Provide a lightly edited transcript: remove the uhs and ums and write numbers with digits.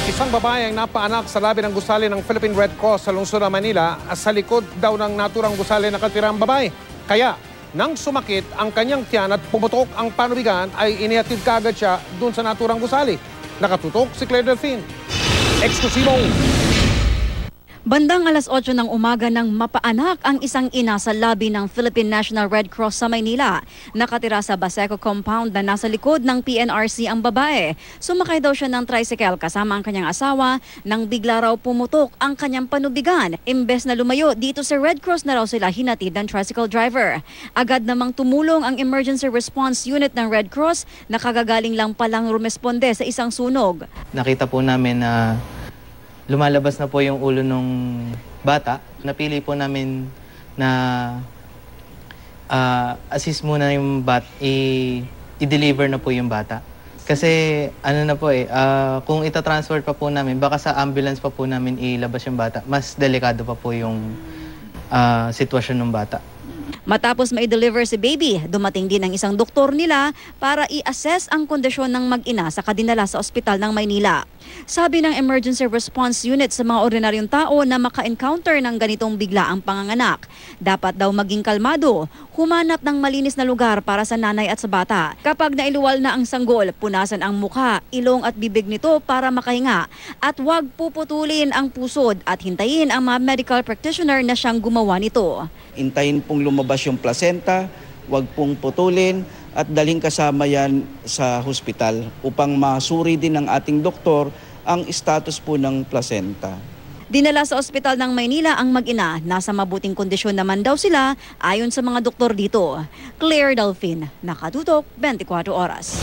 Isang babae ang napaanak sa labi ng gusali ng Philippine Red Cross sa lungsod ng Manila sa likod daw ng naturang gusali nakatira ang babae. Kaya, nang sumakit ang kanyang tiyan at pumutok ang panubigan, ay inihatid kaagad siya dun sa naturang gusali. Nakatutok si Claire Delphine. Eksklusibong. Bandang alas 8 ng umaga nang mapaanak ang isang ina sa labi ng Philippine National Red Cross sa Maynila. Nakatira sa Baseco compound na nasa likod ng PNRC ang babae. Sumakay daw siya ng tricycle kasama ang kanyang asawa nang bigla raw pumutok ang kanyang panubigan. Imbes na lumayo dito sa Red Cross na raw sila hinatid ng tricycle driver. Agad namang tumulong ang Emergency Response Unit ng Red Cross na kagagaling lang palang rumesponde sa isang sunog. Nakita po namin na lumalabas na po yung ulo ng bata. Napili po namin na assist muna yung i-deliver na po yung bata. Kasi ano na po kung ita-transfer pa po namin, baka sa ambulance pa po namin ilabas yung bata, mas delikado pa po yung sitwasyon ng bata. Matapos mai-deliver si baby, dumating din ang isang doktor nila para i-assess ang kondisyon ng mag-ina sa kadinala sa ospital ng Maynila. Sabi ng Emergency Response Unit sa mga ordinaryong tao na maka-encounter ng ganitong biglaang panganganak, dapat daw maging kalmado, humanap ng malinis na lugar para sa nanay at sa bata. Kapag nailuwal na ang sanggol, punasan ang mukha, ilong at bibig nito para makahinga at huwag puputulin ang pusod at hintayin ang mga medical practitioner na siyang gumawa nito. Hintayin pong lumabas yung placenta, huwag pong putulin at daling kasama yan sa hospital upang masuri din ng ating doktor ang status po ng placenta. Dinala sa ospital ng Maynila ang mag-ina. Nasa mabuting kondisyon naman daw sila ayon sa mga doktor dito. Claire Delphine, Nakatutok, 24 Oras.